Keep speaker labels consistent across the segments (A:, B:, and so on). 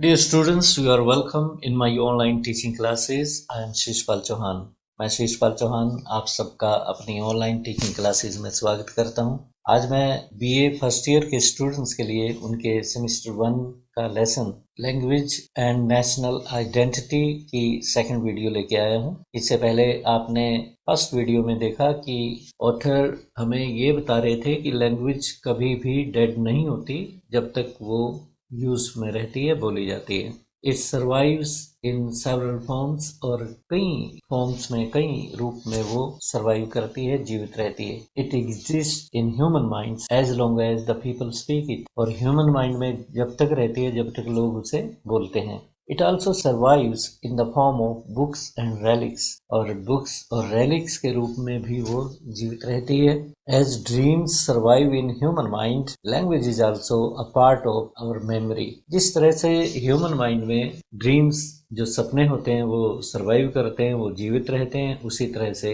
A: Dear students, you are welcome in my online teaching classes. I am Shishpal Chauhan. मैं शीशपाल चौहान आप सबका अपनी online teaching classes में स्वागत करता हूं। आज मैं बीए फर्स्ट ईयर के स्टूडेंट्स के लिए उनके सेमेस्टर 1 का lesson language and national identity की सेकंड वीडियो लेके आया हूं। इससे पहले आपने फर्स्ट वीडियो में देखा कि ऑथर हमें ये बता रहे थे कि लैंग्वेज कभी भी डेड नहीं होती जब तक वो यूज में रहती है, बोली जाती है। It survives in several forms, और कई फॉर्म्स में, कई रूप में वो सर्वाइव करती है, जीवित रहती है। It exist in human minds as long as the people speak it, और ह्यूमन माइंड में जब तक रहती है जब तक लोग उसे बोलते हैं। It also survives in the form of books and relics, और बुक्स और रेलिक्स के रूप में भी वो जीवित रहती है। As dreams survive in human mind, language is also a part of our memory. जिस तरह से ह्यूमन माइंड में ड्रीम्स, जो सपने होते हैं, वो सर्वाइव करते हैं, वो जीवित रहते हैं, उसी तरह से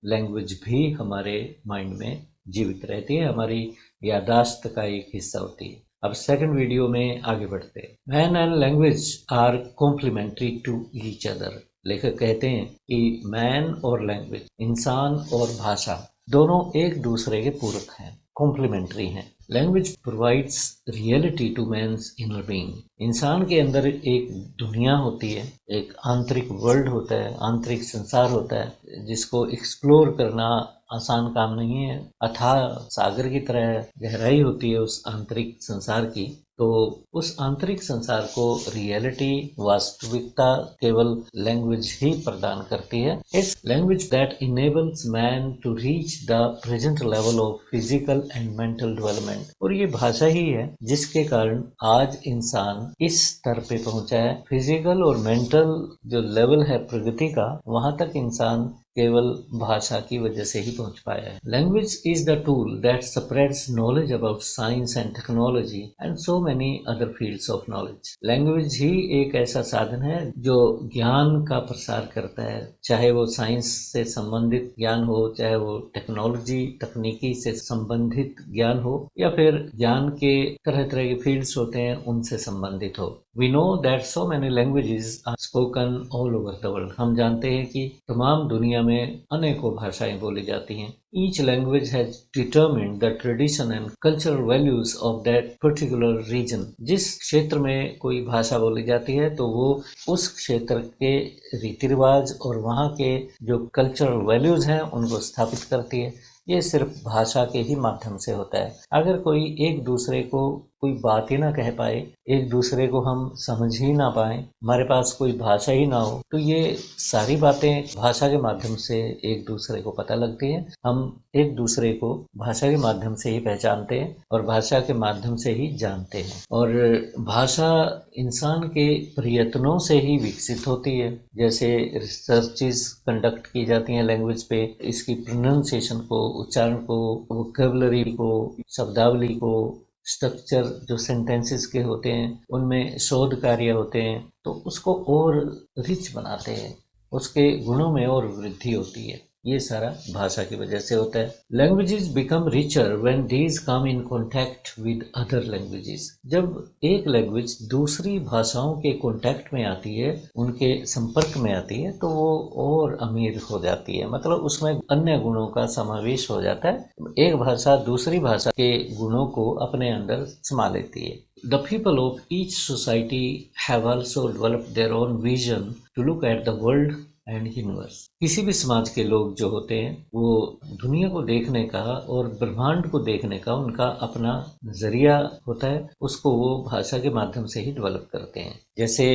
A: लैंग्वेज भी हमारे माइंड में जीवित रहती है, हमारी यादाश्त का एक हिस्सा होती है। अब सेकंड वीडियो में आगे बढ़ते हैं। Man and language are complementary to each other. लेखक कहते हैं कि मैन और लैंग्वेज, इंसान और भाषा, दोनों एक दूसरे के पूरक हैं, कॉम्प्लीमेंट्री हैं। Language provides reality to man's inner being. इंसान के अंदर एक दुनिया होती है, एक आंतरिक वर्ल्ड होता है, आंतरिक संसार होता है, जिसको एक्सप्लोर करना आसान काम नहीं है। अथाह सागर की तरह गहराई होती है उस आंतरिक संसार की। तो उस आंतरिक संसार को रियलिटी, वास्तविकता, केवल लैंग्वेज ही प्रदान करती है। It's language that enables man to reach the present level of physical and mental development. और ये भाषा ही है जिसके कारण आज इंसान इस स्तर पे पहुंचा है। फिजिकल और मेंटल जो लेवल है प्रगति का, वहां तक इंसान केवल भाषा की वजह से ही पहुंच पाया है। Language is the tool that spreads knowledge about science and technology and so many other fields of knowledge. Language ही एक ऐसा साधन है जो ज्ञान का प्रसार करता है, चाहे वो साइंस से संबंधित ज्ञान हो, चाहे वो टेक्नोलॉजी, तकनीकी से संबंधित ज्ञान हो, या फिर ज्ञान के तरह तरह के फील्ड्स होते हैं उनसे संबंधित हो। We know that so many languages are spoken all over the world. हम जानते हैं कि तमाम दुनिया में अनेकों भाषाएं बोली जाती हैं। Each language has determined the tradition and cultural values of that particular region. जिस क्षेत्र में कोई भाषा बोली जाती है तो वो उस क्षेत्र के रीति रिवाज और वहाँ के जो कल्चरल वैल्यूज हैं उनको स्थापित करती है। ये सिर्फ भाषा के ही माध्यम से होता है। अगर कोई एक दूसरे को कोई बात ही ना कह पाए, एक दूसरे को हम समझ ही ना पाए, हमारे पास कोई भाषा ही ना हो, तो ये सारी बातें भाषा के माध्यम से एक दूसरे को पता लगती हैं। हम एक दूसरे को भाषा के माध्यम से ही पहचानते हैं और भाषा के माध्यम से ही जानते हैं। और भाषा इंसान के प्रयत्नों से ही विकसित होती है। जैसे रिसर्चेस कंडक्ट की जाती हैं लैंग्वेज पे, इसकी प्रोनाउंसिएशन को, उच्चारण को, वोकैबुलरी को, शब्दावली को, स्ट्रक्चर जो सेंटेंसेस के होते हैं उनमें शोध कार्य होते हैं, तो उसको और रिच बनाते हैं, उसके गुणों में और वृद्धि होती है। ये सारा भाषा की वजह से होता है। Languages become richer when these come in contact with other languages. जब एक लैंग्वेज दूसरी भाषाओं के कॉन्टैक्ट में आती है, उनके संपर्क में आती है, तो वो और अमीर हो जाती है, मतलब उसमें अन्य गुणों का समावेश हो जाता है। एक भाषा दूसरी भाषा के गुणों को अपने अंदर समा लेती है। The people of each society have also developed their own vision to look at the world and universe. किसी भी समाज के लोग जो होते हैं वो दुनिया को देखने का और ब्रह्मांड को देखने का उनका अपना नजरिया होता है, उसको वो भाषा के माध्यम से ही डेवलप करते हैं। जैसे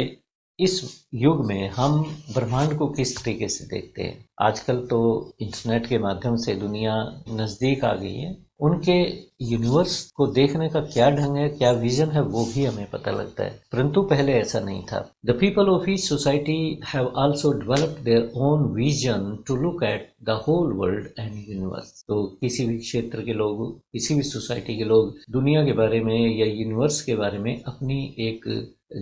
A: इस युग में हम ब्रह्मांड को किस तरीके से देखते हैं, आजकल तो इंटरनेट के माध्यम से दुनिया नज़दीक आ गई है, उनके यूनिवर्स को देखने का क्या ढंग है, क्या विजन है, वो भी हमें पता लगता है, परंतु पहले ऐसा नहीं था। The people of each society have also developed their own vision to look at the whole world and universe. तो किसी भी क्षेत्र के लोग, किसी भी सोसाइटी के लोग दुनिया के बारे में या यूनिवर्स के बारे में अपनी एक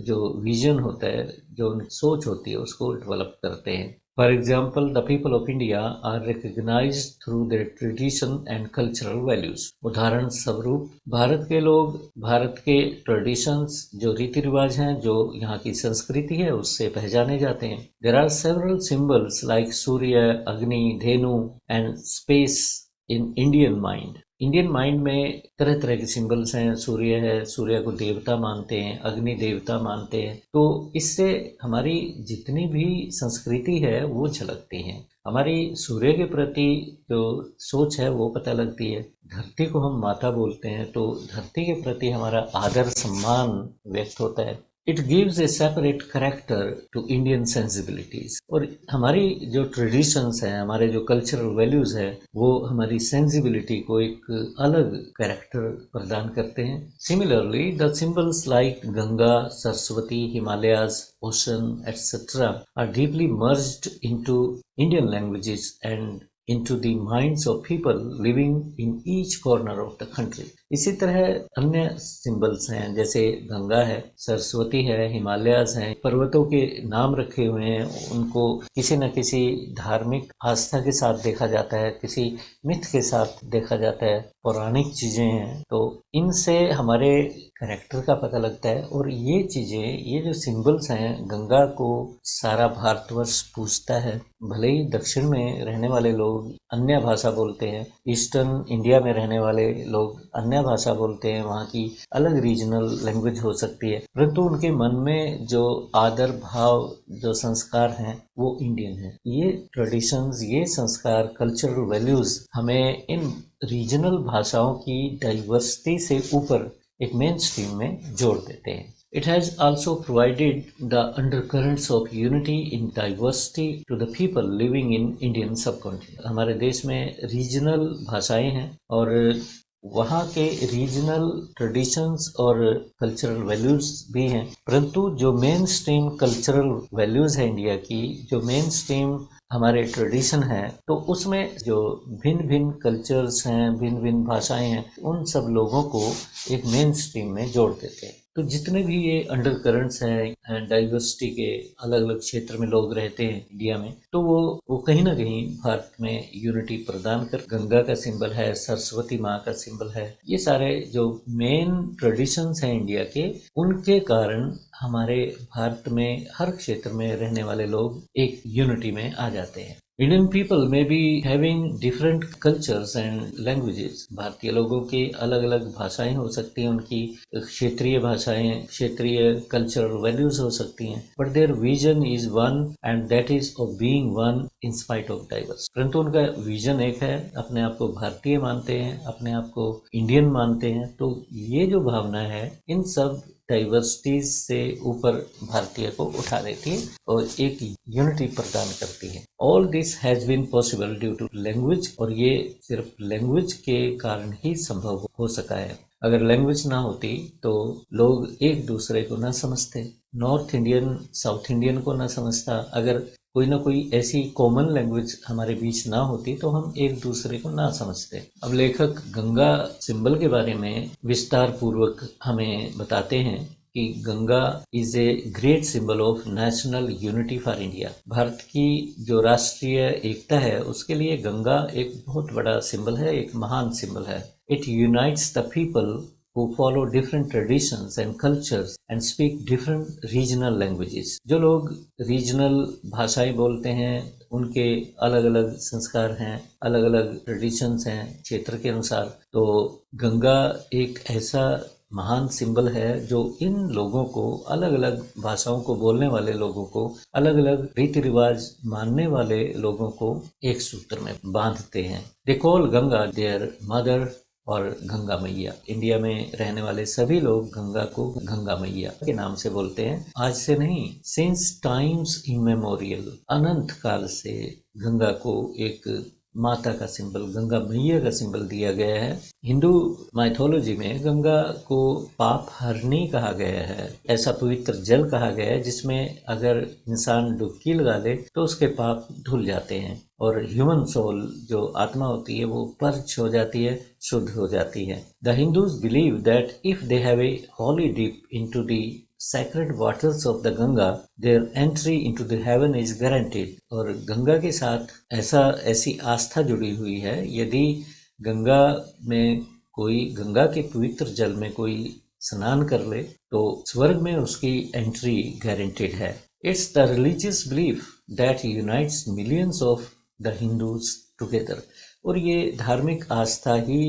A: जो विजन होता है, जो सोच होती है, उसको डेवलप करते हैं। For example, the people of India are recognized through their tradition and cultural values. उदाहरण स्वरूप भारत के लोग भारत के ट्रेडिशंस, जो रीति रिवाज हैं, जो यहाँ की संस्कृति है, उससे पहचाने जाते हैं. There are several symbols like सूर्य, अग्नि, धेनु and space in Indian mind. Indian mind में तरह तरह के सिंबल्स हैं. सूर्य है, सूर्य को देवता मानते हैं, अग्नि देवता मानते हैं. तो इससे हमारी जितनी भी संस्कृति है वो झलकती है. हमारी सूर्य के प्रति जो सोच है वो पता लगती है. धरती को हम माता बोलते हैं, तो धरती के प्रति हमारा आदर सम्मान व्यक्त होता है. It gives a separate character to Indian sensibilities. और हमारी जो ट्रेडिशंस हैं, हमारे जो कल्चरल वैल्यूज है, वो हमारी सेंसिबिलिटी को एक अलग कैरेक्टर प्रदान करते हैं. Similarly the symbols like Ganga, Saraswati, Himalayas, ocean etcetera are deeply merged into Indian languages and into the minds of people living in each corner of the country. इसी तरह अन्य सिंबल्स हैं, जैसे गंगा है, सरस्वती है, हिमालयाज हैं. पर्वतों के नाम रखे हुए हैं, उनको किसी न किसी धार्मिक आस्था के साथ देखा जाता है, किसी मिथ के साथ देखा जाता है, पौराणिक चीजें हैं. तो इनसे हमारे कैरेक्टर का पता लगता है. और ये चीजें, ये जो सिंबल्स हैं, गंगा को सारा भारतवर्ष पूजता है. भले ही दक्षिण में रहने वाले लोग अन्य भाषा बोलते हैं, ईस्टर्न इंडिया में रहने वाले लोग अन्य भाषा बोलते हैं, वहाँ की अलग रीजनल लैंग्वेज हो सकती है, परंतु उनके मन में जो आदर भाव, जो संस्कार हैं, वो इंडियन है. ये ट्रेडिशंस, ये संस्कार, कल्चरल वैल्यूज हमें इन रीजनल भाषाओं की डाइवर्सिटी से ऊपर एक मेन स्ट्रीम में जोड़ देते हैं. It has also provided the undercurrents of unity in diversity to the people living in Indian subcontinent. हमारे देश में रीजनल भाषाएं हैं और वहाँ के रीजनल ट्रेडिशंस और कल्चरल वैल्यूज भी हैं, परंतु जो मेन स्ट्रीम कल्चरल वैल्यूज है इंडिया की, जो मेन स्ट्रीम हमारे ट्रेडिशन है, तो उसमें जो भिन्न भिन्न कल्चर्स हैं, भिन्न भिन्न भाषाएं हैं, उन सब लोगों को एक मेन स्ट्रीम में जोड़ देते हैं. तो जितने भी ये अंडर करंट्स हैं, डाइवर्सिटी के अलग अलग क्षेत्र में लोग रहते हैं इंडिया में, तो वो कहीं ना कहीं भारत में यूनिटी प्रदान कर. गंगा का सिंबल है, सरस्वती माँ का सिंबल है, ये सारे जो मेन ट्रेडिशंस हैं इंडिया के, उनके कारण हमारे भारत में हर क्षेत्र में रहने वाले लोग एक यूनिटी में आ जाते हैं. Indian people may be having different cultures and languages. भारतीय लोगों की अलग अलग भाषाएं हो सकती हैं, उनकी क्षेत्रीय भाषाएं, क्षेत्रीय कल्चरल वैल्यूज हो सकती हैं, but their vision is one and that is of being one in spite of diverse. परंतु उनका विजन एक है, अपने आप को भारतीय मानते हैं, अपने आप को इंडियन मानते हैं. तो ये जो भावना है, इन सब डाइवर्सिटीज से ऊपर भारतीय को उठा देती है और एक यूनिटी प्रदान करती है. All this has been possible due to language. और ये सिर्फ लैंग्वेज के कारण ही संभव हो सका है. अगर लैंग्वेज ना होती तो लोग एक दूसरे को ना समझते, नॉर्थ इंडियन साउथ इंडियन को ना समझता. अगर कोई ना कोई ऐसी कॉमन लैंग्वेज हमारे बीच ना होती तो हम एक दूसरे को ना समझते. अब लेखक गंगा सिंबल के बारे में विस्तार पूर्वक हमें बताते हैं कि Ganga is a great symbol of national unity for India. Bharat की जो राष्ट्रीय एकता है, उसके लिए गंगा एक बहुत बड़ा सिंबल है, एक महान सिंबल है. It unites the people who follow different traditions and cultures and speak different regional languages. जो लोग रीजनल भाषाएं बोलते हैं, उनके अलग अलग संस्कार हैं, अलग अलग ट्रेडिशंस हैं क्षेत्र के अनुसार. तो गंगा एक ऐसा महान सिंबल है जो इन लोगों को, अलग अलग भाषाओं को बोलने वाले लोगों को, अलग अलग रीति रिवाज मानने वाले लोगों को एक सूत्र में बांधते हैं. They call Ganga there mother और गंगा मैया. इंडिया में रहने वाले सभी लोग गंगा को गंगा मैया के नाम से बोलते हैं. आज से नहीं, सिंस टाइम्स इमेमोरियल, अनंत काल से गंगा को एक माता का सिंबल, गंगा मैया का सिंबल दिया गया है. हिंदू माइथोलॉजी में गंगा को पाप हरनी कहा गया है. ऐसा पवित्र जल कहा गया है जिसमें अगर इंसान डुबकी लगा ले तो उसके पाप धुल जाते हैं और ह्यूमन सोल, जो आत्मा होती है, वो पर्च हो जाती है, शुद्ध हो जाती है. The Hindus believe that if they have a holy dip into the sacred waters of the Ganga, their entry into the heaven is guaranteed. और गंगा के साथ ऐसी आस्था जुड़ी हुई है, यदि गंगा में कोई गंगा के पवित्र जल में कोई स्नान कर ले तो स्वर्ग में उसकी एंट्री गारंटेड है. It's the religious belief that unites millions of the Hindus together. और ये धार्मिक आस्था ही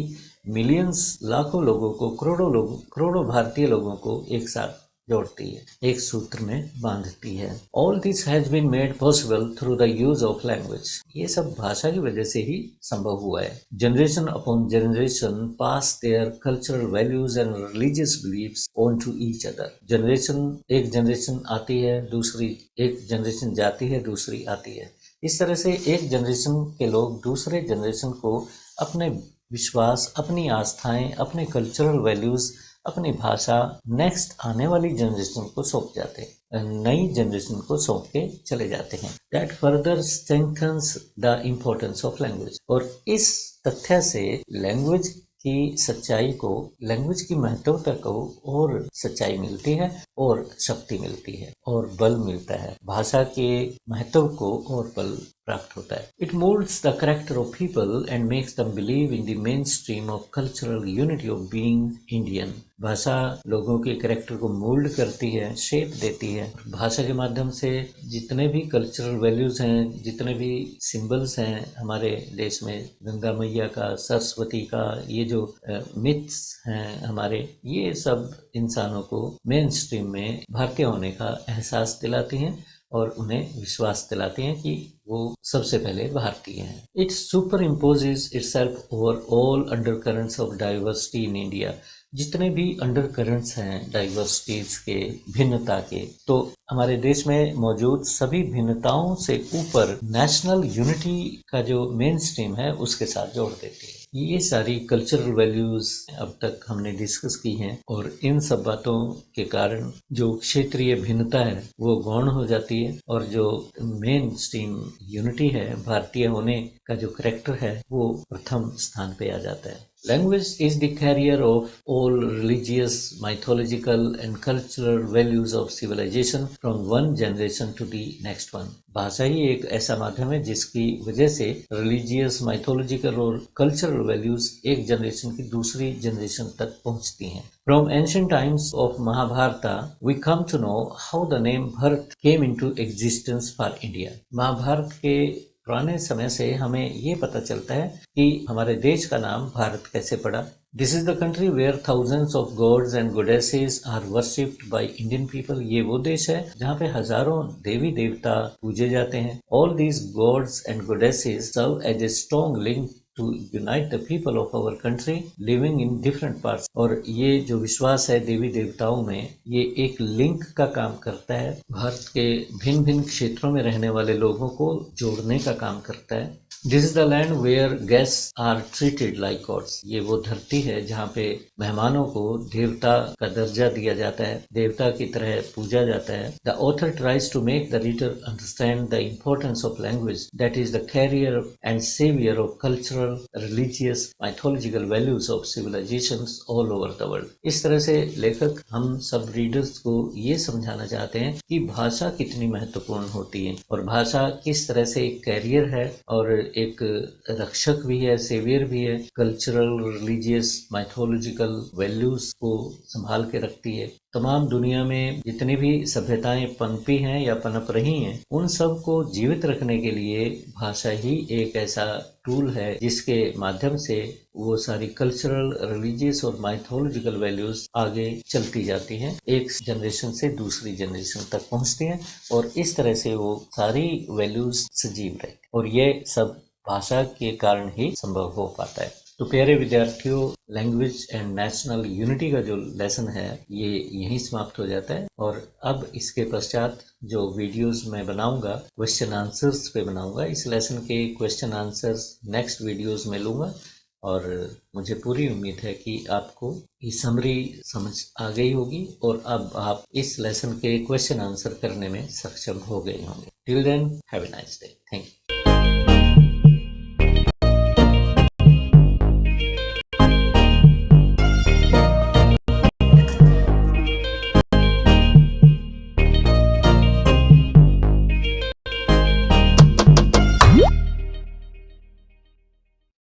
A: मिलियंस लाखों लोगों को, करोड़ों भारतीय लोगों को एक साथ जोड़ती है, एक सूत्र में बांधती है. All this has been made possible through the use of language. ये सब भाषा की वजह से ही संभव हुआ है. Generation upon generation pass their cultural values and religious beliefs on to each other. एक जनरेशन आती है, एक जनरेशन जाती है, दूसरी आती है. इस तरह से एक जनरेशन के लोग दूसरे जनरेशन को अपने विश्वास, अपनी आस्थाएं, अपने कल्चरल वैल्यूज, अपनी भाषा नेक्स्ट आने वाली जनरेशन को सौंप जाते हैं, नई जनरेशन को सौंप के चले जाते हैं. That further strengthens the importance of language. और इस तथ्य से लैंग्वेज की सच्चाई को, लैंग्वेज की महत्वता को और सच्चाई मिलती है और शक्ति मिलती है और बल मिलता है. भाषा के महत्व को और बल प्राप्त होता है. It moulds the character of people and makes them believe in the main stream of cultural unity of being Indian. भाषा लोगों के कैरेक्टर को मोल्ड करती है, शेप देती है. भाषा के माध्यम से जितने भी कल्चरल वैल्यूज हैं, जितने भी सिंबल्स हैं हमारे देश में, गंगा मैया का, सरस्वती का, ये जो मिथ्स हैं हमारे, ये सब इंसानों को मेन स्ट्रीम में भारतीय होने का एहसास दिलाती हैं और उन्हें विश्वास दिलाती हैं कि वो सबसे पहले भारतीय हैं. It super imposes itself over all under currents of diversity in India. जितने भी अंडर करंट्स हैं डाइवर्सिटीज के, भिन्नता के, तो हमारे देश में मौजूद सभी भिन्नताओं से ऊपर नेशनल यूनिटी का जो मेन स्ट्रीम है उसके साथ जोड़ देती है. ये सारी कल्चरल वैल्यूज अब तक हमने डिस्कस की हैं और इन सब बातों के कारण जो क्षेत्रीय भिन्नता है वो गौण हो जाती है और जो मेन स्ट्रीम यूनिटी है, भारतीय होने का जो करेक्टर है, वो प्रथम स्थान पे आ जाता है. Language is the carrier of all religious, mythological and cultural values of civilization from one generation to the next one. भाषा ही एक ऐसा माध्यम है जिसकी वजह से रिलीजियस, माइथोलॉजिकल और कल्चरल वैल्यूज एक जनरेशन की दूसरी जनरेशन तक पहुंचती हैं. From ancient times of Mahabharata, we come to know how the name Bharat came into existence for India. Mahabharat के पुराने समय से हमें ये पता चलता है कि हमारे देश का नाम भारत कैसे पड़ा. This is the country where thousands of gods and goddesses are worshipped by Indian people. ये वो देश है जहाँ पे हजारों देवी देवता पूजे जाते हैं. All these gods and goddesses serve as a strong link to unite the people of our country living in different parts. और ये जो विश्वास है देवी देवताओं में, ये एक लिंक का काम करता है, भारत के भिन्न भिन्न क्षेत्रों में रहने वाले लोगों को जोड़ने का काम करता है. This is the land where guests are treated like gods. ये वो धरती है जहाँ पे मेहमानों को देवता का दर्जा दिया जाता है, देवता की तरह पूजा जाता है. The author tries to make the reader understand the importance of language that is the carrier and saviour of cultural, religious, mythological values of civilisations all over the world. इस तरह से लेखक हम सब रीडर्स को ये समझाना चाहते हैं कि भाषा कितनी महत्वपूर्ण होती है और भाषा किस तरह से एक कैरियर है और एक रक्षक भी है, सेवियर भी है, कल्चरल, रिलीजियस, माइथोलॉजिकल वैल्यूज को संभाल के रखती है. तमाम दुनिया में जितनी भी सभ्यताएं पनपी हैं या पनप रही हैं, उन सब को जीवित रखने के लिए भाषा ही एक ऐसा टूल है जिसके माध्यम से वो सारी कल्चरल, रिलीजियस और माइथोलॉजिकल वैल्यूज आगे चलती जाती हैं, एक जनरेशन से दूसरी जनरेशन तक पहुंचती हैं और इस तरह से वो सारी वैल्यूज सजीव रहती हैं. और ये सब भाषा के कारण ही संभव हो पाता है. तो प्यारे विद्यार्थियों, लैंग्वेज एंड नेशनल यूनिटी का जो लेसन है ये यहीं समाप्त हो जाता है और अब इसके पश्चात जो वीडियोस मैं बनाऊंगा क्वेश्चन आंसर्स पे बनाऊंगा. इस लेसन के क्वेश्चन आंसर्स नेक्स्ट वीडियोस में लूँगा और मुझे पूरी उम्मीद है कि आपको ये समरी समझ आ गई होगी और अब आप इस लेसन के क्वेश्चन आंसर करने में सक्षम हो गए होंगे. Till then, have a nice day. Thank you.